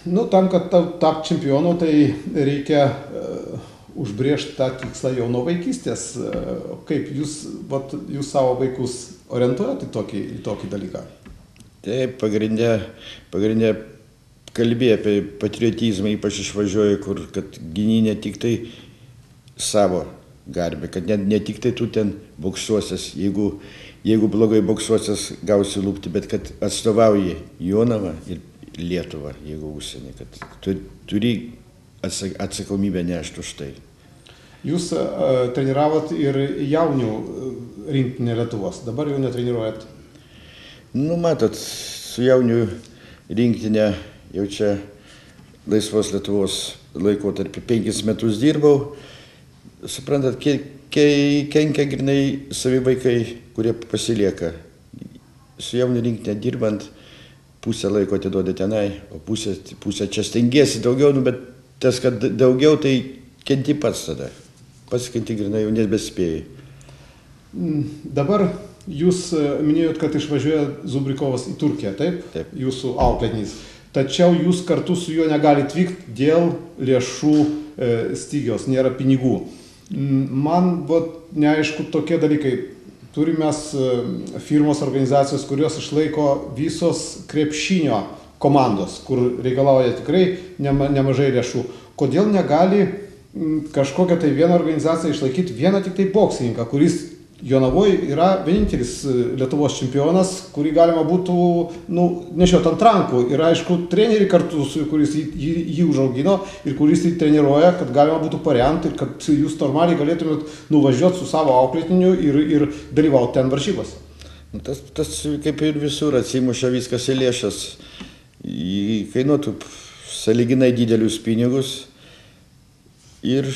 Nu, tam, kad tapt čempionu, tai reikia užbrėžti tą tikslą jau nuo vaikystės. Kaip jūs savo vaikus orientuojate į tokį dalyką? Taip, pagrindė kalbėjo apie patriotizmą, ypač išvažiuoja, kad gyni ne tik tai savo garbę, kad ne tik tai tu ten boksuosies, jeigu blogai boksuosies gausi lūpti, bet kad atstovauji Jonavą ir Lietuvą, jeigu užsienį, kad turi atsakomybę nešti už tai. Jūs treniravot ir jaunių rinktinę Lietuvos, dabar jau netreniruojat? Nu, matot, su jaunių rinktinė jau čia laisvos Lietuvos laikotarpį 5 metus dirbau. Suprantat, kenkia grinai savi vaikai, kurie pasilieka. Su jaunių rinktinė dirbant, pusę laiko atiduodi tenai, o pusę čia stengiesi daugiau, bet tas, kad daugiau, tai kenti pats tada. Pats kenti grinai jau nebespėjai. Dabar jūs minėjot, kad išvažiuoja Zubrikovas į Turkiją, taip? Taip. Jūsų auklėtinys. Tačiau jūs kartu su juo negalite vykti dėl lėšų stygiaus, nėra pinigų. Man neaišku tokie dalykai. Turime firmos organizacijos, kurios išlaiko visos krepšinio komandos, kur reikalauja tikrai nemažai lėšų. Kodėl negali kažkokią tai vieną organizaciją išlaikyti vieną tik tai boksininką, kuris Jonavoje yra vienintelis Lietuvos čempionas, kurį galima būtų nešioti ant rankų. Ir aišku, treneriai kartu, kuris jį užaugino ir kuris jį treniruoja, kad galima būtų paremti ir kad jūs normaliai galėtumėt nuvažiuoti su savo auklėtiniu ir dalyvauti ten varžybose. Tas kaip ir visur atsimuša viskas į lėšas. Kainuotų sąlyginai didelius pinigus ir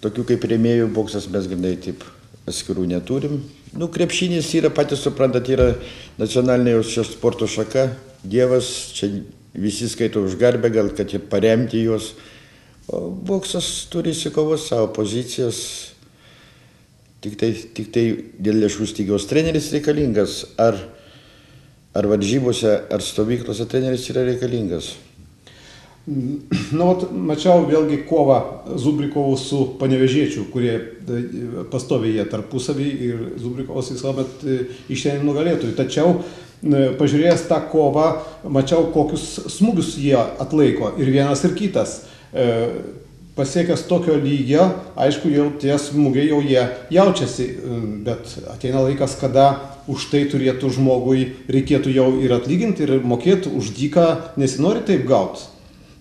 tokių kaip rėmėjų boksas mes grinai taip atskirų neturim. Krepšinis yra, patys suprantat, yra nacionalinė sporto šaka, dievas, čia visi skaito už garbę, gal kad ir paremti juos. O boksas turi įsikovos savo pozicijas, tik tai dėl lėšų stygiaus treneris reikalingas, ar varžybose, ar stovyklose treneris yra reikalingas. Mačiau vėlgi kovą Zubrikovų su Panevėžiečiu, kurie pastoviai jie tarpusavį ir Zubrikovas visuomet išeina nugalėtojų. Tačiau pažiūrėjęs tą kovą, mačiau kokius smūgius jie atlaiko ir vienas ir kitas. Pasiekęs tokio lygio, aišku, jau tie smūgiai jau jie jaučiasi, bet ateina laikas, kada už tai turėtų žmogui reikėtų jau ir atlyginti ir mokėti už dyką, nesinori taip gauti.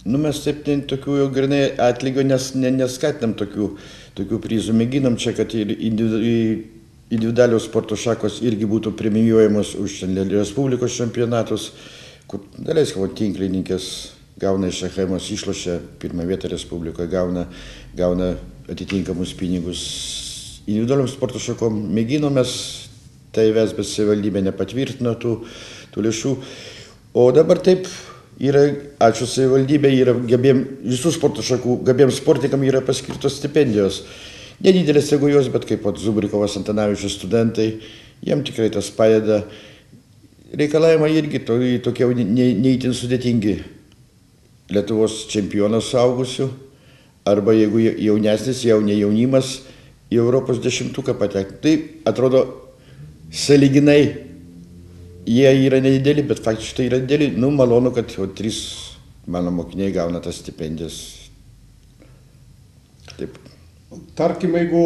Mes taip tokių jau grinai atlygio neskatinam tokių prizų. Mėginam čia, kad ir individualios sporto šakos irgi būtų premijuojamos už Respublikos čempionatus, kur daleiskai tinklininkės gauna iš Achemos, išlošia pirmą vietą Respublikoje, gauna atitinkamus pinigus. Individualiom sporto šakom mėginom mes tai ves, bet savivaldybė nepatvirtino tų lėšų. O dabar taip yra, ačiū savivaldybė, yra visų sporto šakų gabiems sportininkam yra paskirtos stipendijos. Nedidelės jeigu jos, bet kaip Zubrikovas, Antanavičius studentai, jiem tikrai tas padeda. Reikalavimai irgi tokie neįtin sudėtingi. Lietuvos čempionas suaugusių, arba jeigu jaunesnis, jaunimas, į Europos 10-tuką patekti. Tai atrodo sąlyginai jie yra nedideli, bet faktiškai yra dideli. Malonu, kad 3 mano mokiniai gauna tas stipendijas. Taip. Tarkim, jeigu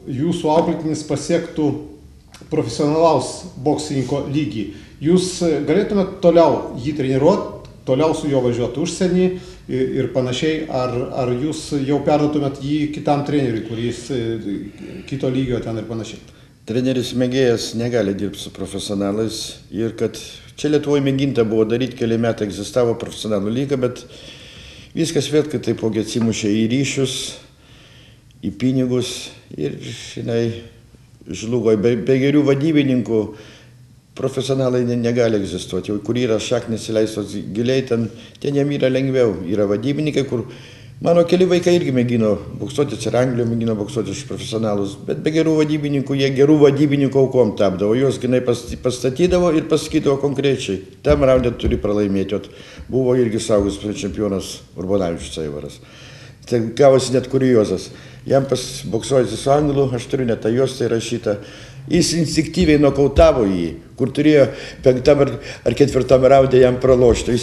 jūsų auklėtinis pasiektų profesionalaus boksininko lygį, jūs galėtumėte toliau jį treniruoti, toliau su juo važiuoti užsienį ir panašiai, ar jūs jau perduotumėt jį kitam treneriui, kuris kito lygio ten ir panašiai? Treneris mėgėjas negali dirbti su profesionalais ir kad čia Lietuvoje mėginta buvo daryti, keli metai egzistavo profesionalų lyga, bet viskas vėl, kad taipogi atsimušė į ryšius, į pinigus ir, žlugo. Be gerių vadybininkų profesionalai negali egzistuoti. Jau kur yra šaknis įleistos giliai, ten jam yra lengviau. Yra vadybininkai, kur Mano keli vaikai irgi mėgino boksuoti, ir Anglijoje mėgino boksuoti iš profesionalus, bet be gerų vadybininkų, jie gerų vadybininkų aukom tapdavo, juos grinai pastatydavo ir pasakydavo konkrečiai, tam raundė turi pralaimėti, buvo irgi saugus čempionas Urbonavičius Aivaras. Tai gavosi net kuriozas, jam boksuojasi su Anglu, aš turiu net tą juostą įrašytą, jis instinktyviai nokautavo jį, kur turėjo 5. ar 4. raunde jam pralošti.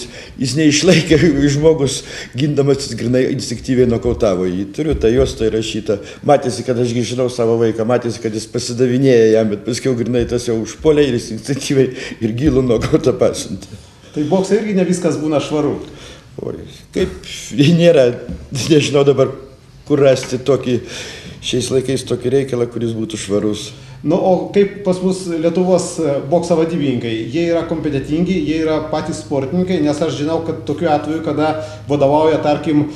Jis neišlaikė, žmogus gindamas grinai instinktyviai nokautavo jį. Turiu tą juostą įrašytą. Matėsi, kad aš žinau savo vaiką, matėsi, kad jis pasidavinėja jam, bet paskiau grinai tas jau užpuolė ir jis instinktyviai ir gilų nokautą pasiuntė. Tai boksai irgi ne viskas būna švaru. Oi, kaip nėra, nežinau dabar, kur rasti tokį, šiais laikais tokį reikalą, kuris būtų švarus. Nu, o kaip pas mus Lietuvos bokso vadybininkai, jie yra kompetentingi, jie yra patys sportininkai, nes aš žinau, kad tokiu atveju, kada vadovauja, tarkim,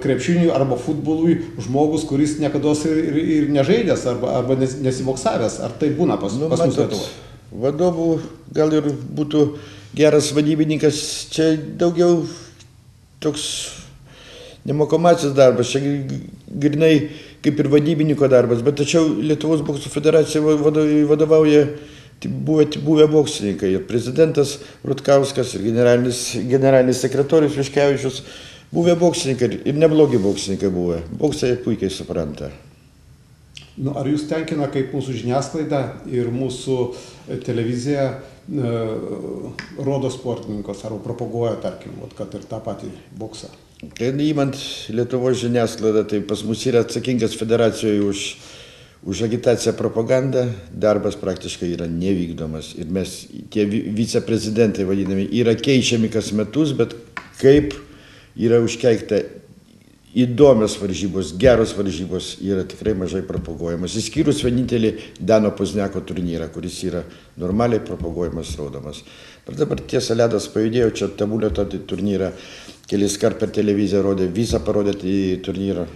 krepšiniui arba futbolui žmogus, kuris niekados ir nežaidęs arba nesiboksavęs, ar tai būna pas mus Lietuvoje? Vadovų gal ir būtų geras vadybininkas, čia daugiau toks nemokomasis darbas, čia grinai kaip ir vadybininko darbas, bet tačiau Lietuvos bokso federacija vadovauja buvę boksininkai, ir prezidentas Rutkauskas, ir generalinis sekretorius Viškevičius, buvę boksininkai ir neblogi boksininkai buvę, boksai puikiai supranta. Nu, ar jūs tenkina, kaip mūsų žiniasklaida ir mūsų televizija rodo sportininkus arba propaguoja, tarkim, kad ir tą patį boksą? Įmant Lietuvos žiniasklaidą, tai pas mus yra atsakingas federacijoje už agitaciją propagandą, darbas praktiškai yra nevykdomas. Ir mes, tie viceprezidentai vadinami, yra keičiami kas metus, bet kaip yra užkeikta įdomios varžybos, geros varžybos yra tikrai mažai propaguojamas. Išskyrus vienintelį Dano Pozniako turnyrą, kuris yra normaliai propaguojamas, rodomas. Bet dabar tiesa ledas pajudėjo, čia Tabulio turnyrą kelis kart per televiziją rodė, visą parodė į turnyrą.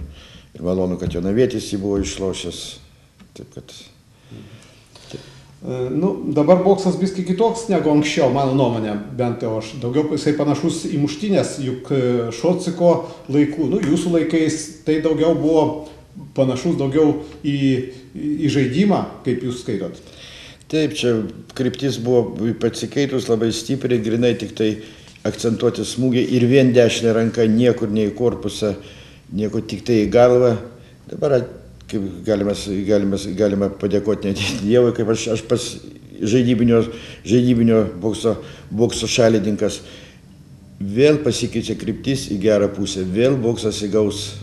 Ir malonu, kad Jonavietis jį buvo išlošęs. Taip kad... Nu, dabar boksas biski kitoks negu anksčiau, mano nuomonė, bent jau aš. Daugiau jisai panašus į muštynės, juk Šociko laikų, nu, jūsų laikais tai daugiau buvo panašus daugiau į žaidimą, kaip jūs skaitot. Taip, čia kryptis buvo pasikeitus labai stipriai, grinai tik tai akcentuoti smūgiai ir vien dešinė ranka, niekur ne į korpusą, niekur tik tai į galvą. Dabar kaip galima padėkoti net Dievui, kaip aš pas žaidybinio bokso šalininkas. Vėl pasikeičia kryptis į gerą pusę, vėl boksas įgaus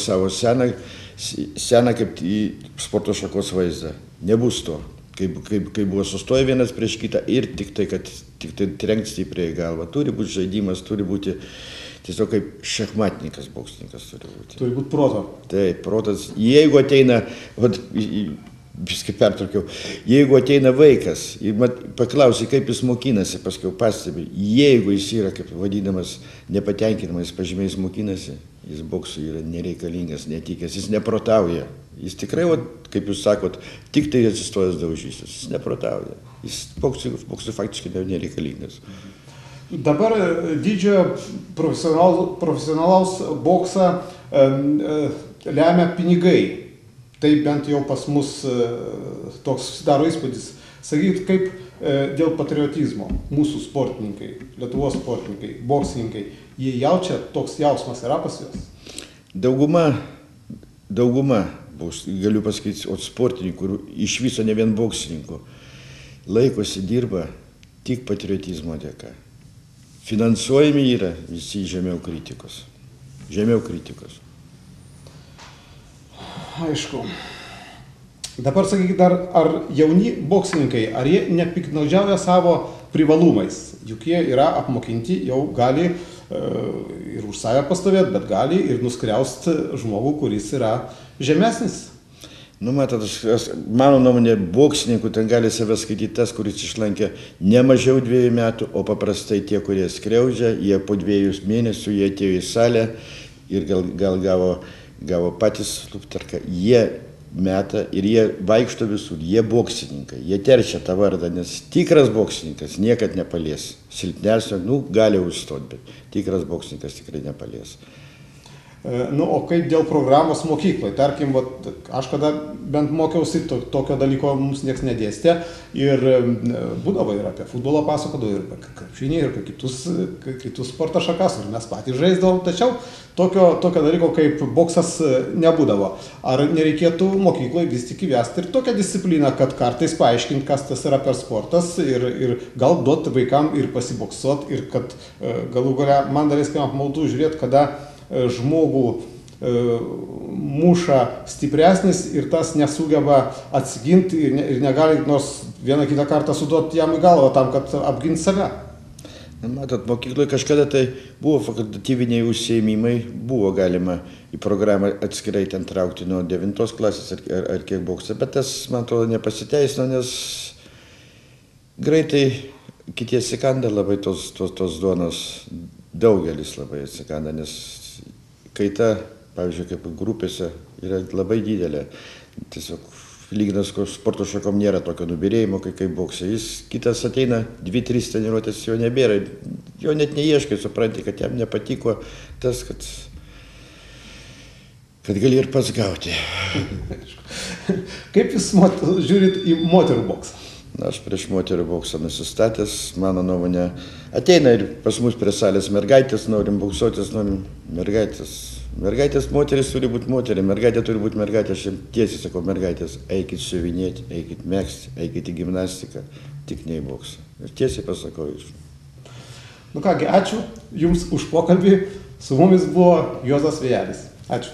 savo seną kaip į sporto šakos vaizdą. Nebus to. Kaip buvo sustoję vienas prieš kitą ir tik tai trenkti stipriai į galvą. Turi būti žaidimas, turi būti tiesiog kaip šachmatininkas, boksininkas turi būti. Turi būti proto. Taip, protas. Jeigu ateina, viskai pertraukiau, jeigu ateina vaikas ir paklausi, kaip jis mokinasi, paskiau pastebi, jeigu jis yra, kaip vadinamas, nepatenkinamais pažymiais mokinasi, jis boksui yra nereikalingas, netikęs, jis neprotauja. Jis tikrai, kaip jūs sakot, tik tai atsistojęs daužysis, jis neprotauja. Jis boksui faktiškai nereikalingas. Dabar didžiojo profesionalaus boksą lemia pinigai. Tai bent jau pas mus toks susidaro įspūdis. Sakykit, kaip dėl patriotizmo mūsų sportininkai, Lietuvos sportininkai, boksininkai, jie jaučia, toks jausmas yra pas juos? Dauguma, galiu pasakyti, od sportininkų, iš viso ne vien boksininkų, laikosi dirba tik patriotizmo dėka. Finansuojami yra visi žemiau kritikos. Žemiau kritikos. Aišku. Dabar sakykit, ar jauni boksininkai, ar jie nepiktnaudžiauja savo privalumais? Juk jie yra apmokinti, jau gali ir už save pastovėti, bet gali ir nuskriausti žmogų, kuris yra žemesnis. Nu, matot, mano nuomonė, boksininkų ten gali save skaityti tas, kuris išlankė ne mažiau 2 metų, o paprastai tie, kurie skriaudžia, jie po 2 mėnesių, jie atėjo į salę ir gal gavo patys luptarką, jie meta ir jie vaikšto visur, jie boksininkai, jie teršia tą vardą, nes tikras boksininkas niekad nepalies. Silpnesnio, gali užstoti, bet tikras boksininkas tikrai nepalies. Nu, o kaip dėl programos mokykloje? Tarkim, aš kada bent mokiausi, tokio dalyko mums nieks nedėstė ir būdavo ir apie futbolą pasakodavo, ir apie krepšinį, ir apie kitus sporto šakas, ir mes patys žaisdavom, tačiau tokio dalyko kaip boksas nebūdavo. Ar nereikėtų mokykloje vis tik įvesti ir tokią discipliną, kad kartais paaiškinti, kas tas yra per sportas ir gal duoti vaikam ir pasiboksuot, ir kad galų gale man dar viską apmaudu žiūrėti, kada žmogų muša stipresnis ir tas nesugeba atsiginti ir negali nors vieną kitą kartą suduoti jam į galvą tam, kad apginti save. Matot, mokykloje kažkada tai buvo fakultatyviniai užsiėmimai, buvo galima į programą atskirai ten traukti nuo 9 klasės ar kiek boksą, bet tas, man atrodo, nepasiteisino, nes greitai kiti atsikanda labai tos duonos, daugelis labai atsikanda, nes kaita, pavyzdžiui, kaip grupėse, yra labai didelė. Tiesiog lyginas, kur sporto šakom nėra tokio nubirėjimo, kaip boksai. Jis kitas ateina, 2-3 treniruotės jo nebėra, jo net neieškai, supranti, kad jam nepatiko tas, kad gali ir pats gauti. Kaip jūs žiūrit į moterų boksą? Na, aš prieš moterų boksą nusistatęs, mano nuomonė, ateina ir pas mus prie salės mergaitės, norim boksuotis, norim mergaitės. Mergaitės, moteris turi būti moterė, mergaitė turi būti mergaitė, aš jiems tiesiai sakau, mergaitės, eikit siuvinėti, eikit megzti, eikit į gimnastiką, tik ne į boksą. Ir tiesiai pasakau iš. Nu kągi, ačiū Jums už pokalbį, su mumis buvo Juozas Vėjelis. Ačiū.